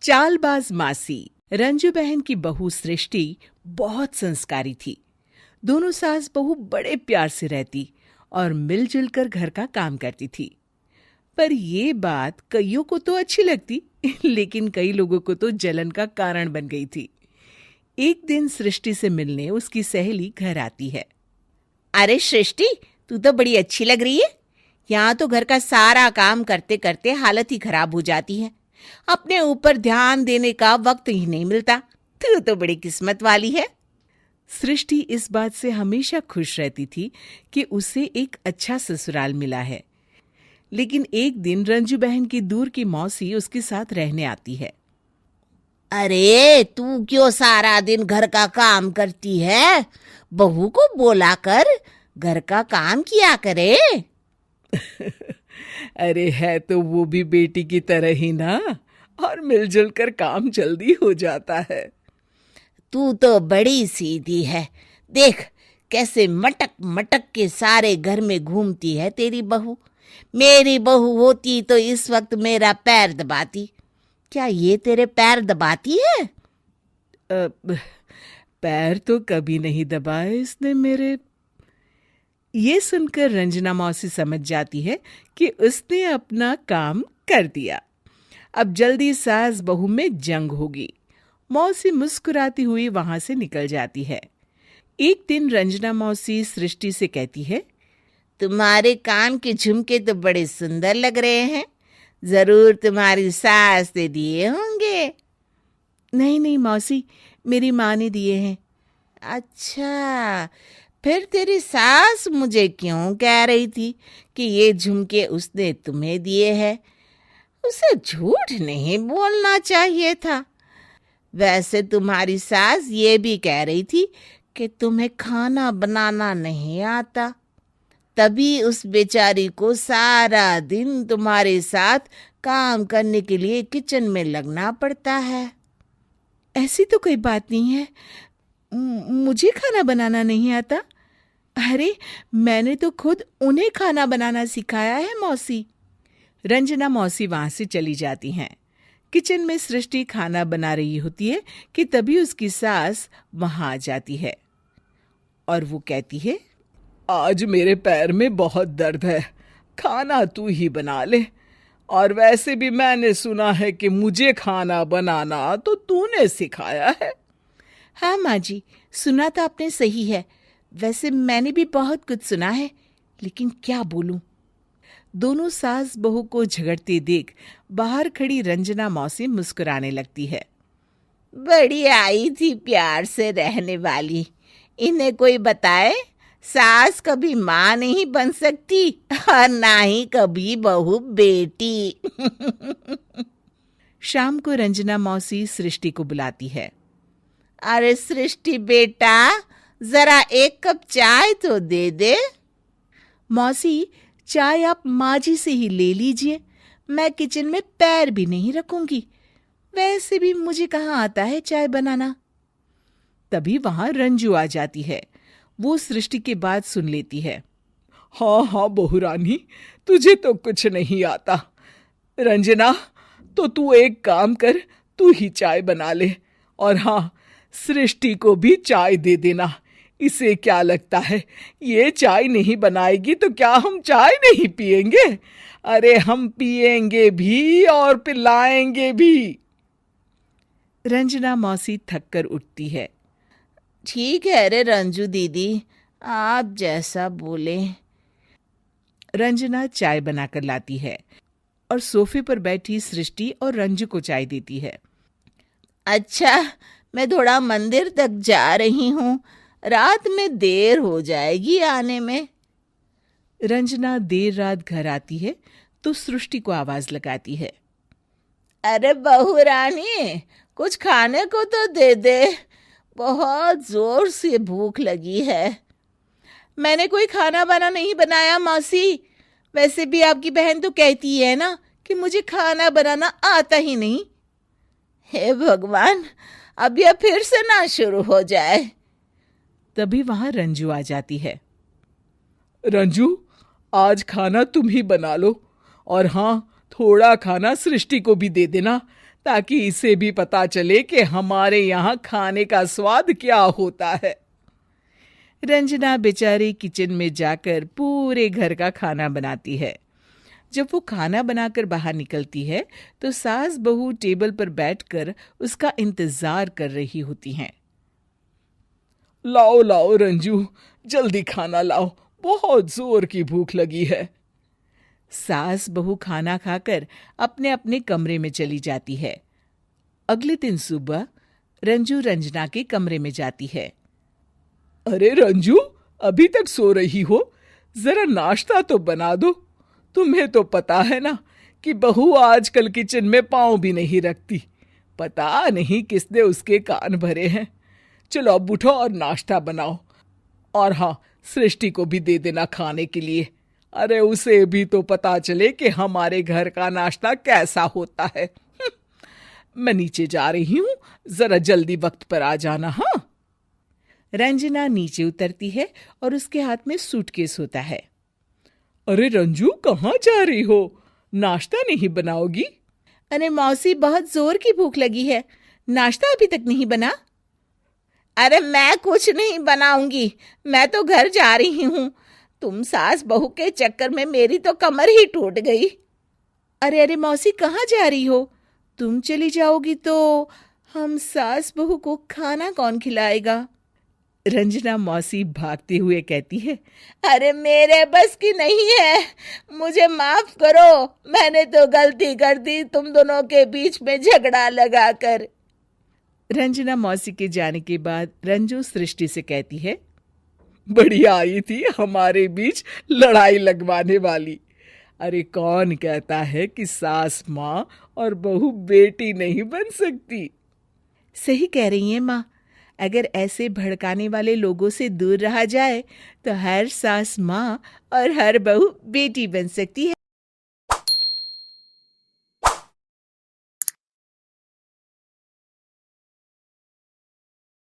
चालबाज मासी। रंजू बहन की बहू सृष्टि बहुत संस्कारी थी। दोनों सास बहू बड़े प्यार से रहती और मिलजुल कर घर का काम करती थी। पर ये बात कईयों को तो अच्छी लगती लेकिन कई लोगों को तो जलन का कारण बन गई थी। एक दिन सृष्टि से मिलने उसकी सहेली घर आती है। अरे सृष्टि, तू तो बड़ी अच्छी लग रही है। यहाँ तो घर का सारा काम करते करते हालत ही खराब हो जाती है। अपने ऊपर ध्यान देने का वक्त ही नहीं मिलता। तू तो बड़ी किस्मत वाली है। सृष्टि इस बात से हमेशा खुश रहती थी कि उसे एक अच्छा ससुराल मिला है। लेकिन एक दिन रंजू बहन की दूर की मौसी उसके साथ रहने आती है। अरे तू क्यों सारा दिन घर का काम करती है? बहू को बोला कर घर का काम किया करे। अरे है तो वो भी बेटी की तरह ही ना, और मिलजुल कर काम जल्दी हो जाता है। तू तो बड़ी सीधी है। देख कैसे मटक मटक के सारे घर में घूमती है तेरी बहू। मेरी बहू होती तो इस वक्त मेरा पैर दबाती। क्या ये तेरे पैर दबाती है? पैर तो कभी नहीं दबाए इसने मेरे। ये सुनकर रंजना मौसी समझ जाती है कि उसने अपना काम कर दिया। अब जल्दी सास बहू में जंग होगी। मौसी मुस्कुराती हुई वहां से निकल जाती है। एक दिन रंजना मौसी सृष्टि से कहती है, तुम्हारे कान के झुमके तो बड़े सुंदर लग रहे हैं। जरूर तुम्हारी सास ने दिए होंगे। नहीं नहीं मौसी, मेरी माँ ने दिए हैं। अच्छा, फिर तेरी सास मुझे क्यों कह रही थी कि ये झुमके उसने तुम्हें दिए हैं? उसे झूठ नहीं बोलना चाहिए था। वैसे तुम्हारी सास ये भी कह रही थी कि तुम्हें खाना बनाना नहीं आता, तभी उस बेचारी को सारा दिन तुम्हारे साथ काम करने के लिए किचन में लगना पड़ता है। ऐसी तो कोई बात नहीं है। मुझे खाना बनाना नहीं आता। अरे मैंने तो खुद उन्हें खाना बनाना सिखाया है मौसी। रंजना मौसी वहां से चली जाती हैं। किचन में सृष्टि खाना बना रही होती है कि तभी उसकी सास वहां आ जाती है और वो कहती है, आज मेरे पैर में बहुत दर्द है, खाना तू ही बना ले। और वैसे भी मैंने सुना है कि मुझे खाना बनाना तो तूने सिखाया है। हाँ माँ जी, सुना तो आपने सही है। वैसे मैंने भी बहुत कुछ सुना है, लेकिन क्या बोलूं। दोनों सास बहू को झगड़ते देख बाहर खड़ी रंजना मौसी मुस्कुराने लगती है। बड़ी आई थी प्यार से रहने वाली। इन्हें कोई बताए सास कभी माँ नहीं बन सकती और ना ही कभी बहू बेटी। शाम को रंजना मौसी सृष्टि को बुलाती है। अरे सृष्टि बेटा, जरा एक कप चाय तो दे दे। मौसी, चाय आप माँ जी से ही ले लीजिए, मैं किचन में पैर भी नहीं रखूंगी। वैसे भी मुझे कहाँ आता है चाय बनाना। तभी वहां रंजू आ जाती है। वो सृष्टि की बात सुन लेती है। हाँ हाँ बहू रानी, तुझे तो कुछ नहीं आता। रंजना, तो तू एक काम कर, तू ही चाय बना ले। और हाँ, सृष्टि को भी चाय दे देना। इसे क्या लगता है ये चाय नहीं बनाएगी तो क्या हम चाय नहीं पिएंगे? अरे हम पिएंगे भी और पिलाएंगे भी। रंजना मौसी थक कर उठती है। ठीक है रे रंजू दीदी, आप जैसा बोले। रंजना चाय बनाकर लाती है और सोफे पर बैठी सृष्टि और रंजू को चाय देती है। अच्छा, मैं थोड़ा मंदिर तक जा रही हूँ, रात में देर हो जाएगी आने में। रंजना देर रात घर आती है तो सृष्टि को आवाज लगाती है। अरे बहू रानी, कुछ खाने को तो दे दे, बहुत जोर से भूख लगी है। मैंने कोई खाना वाना नहीं बनाया मौसी। वैसे भी आपकी बहन तो कहती है ना कि मुझे खाना बनाना आता ही नहीं। हे भगवान, अब यह फिर से ना शुरू हो जाए। तभी वहां रंजू आ जाती है। रंजू, आज खाना तुम ही बना लो, और हाँ, थोड़ा खाना सृष्टि को भी दे देना ताकि इसे भी पता चले कि हमारे यहाँ खाने का स्वाद क्या होता है। रंजना बेचारी किचन में जाकर पूरे घर का खाना बनाती है। जब वो खाना बनाकर बाहर निकलती है तो सास बहू टेबल पर बैठकर उसका इंतजार कर रही होती हैं। लाओ लाओ रंजू, जल्दी खाना लाओ, बहुत जोर की भूख लगी है। सास बहू खाना खाकर अपने अपने कमरे में चली जाती है। अगले दिन सुबह रंजू रंजना के कमरे में जाती है। अरे रंजू, अभी तक सो रही हो? जरा नाश्ता तो बना दो। तुम्हें तो पता है ना कि बहू आजकल किचन में पांव भी नहीं रखती। पता नहीं किसने उसके कान भरे हैं। चलो अब उठो और नाश्ता बनाओ। और हाँ, सृष्टि को भी दे देना खाने के लिए। अरे उसे भी तो पता चले कि हमारे घर का नाश्ता कैसा होता है। मैं नीचे जा रही हूँ, जरा जल्दी वक्त पर आ जाना। हाँ। रंजना नीचे उतरती है और उसके हाथ में सूटकेस होता है। अरे रंजू, कहाँ जा रही हो? नाश्ता नहीं बनाओगी? अरे मौसी, बहुत जोर की भूख लगी है, नाश्ता अभी तक नहीं बना। अरे मैं कुछ नहीं बनाऊंगी, मैं तो घर जा रही हूँ। तुम सास बहू के चक्कर में मेरी तो कमर ही टूट गई। अरे अरे मौसी, कहाँ जा रही हो? तुम चली जाओगी तो हम सास बहू को खाना कौन खिलाएगा? रंजना मौसी भागते हुए कहती है। अरे मेरे बस की नहीं है, मुझे माफ करो। मैंने तो गलती कर दी तुम दोनों के बीच में झगड़ा लगाकर। रंजना मौसी के जाने के बाद रंजू सृष्टि से कहती है। बढ़िया आई थी हमारे बीच लड़ाई लगवाने वाली। अरे कौन कहता है कि सास माँ और बहू बेटी नहीं बन सकती? सही कह रही हैं माँ। अगर ऐसे भड़काने वाले लोगों से दूर रहा जाए तो हर सास माँ और हर बहू बेटी बन सकती है।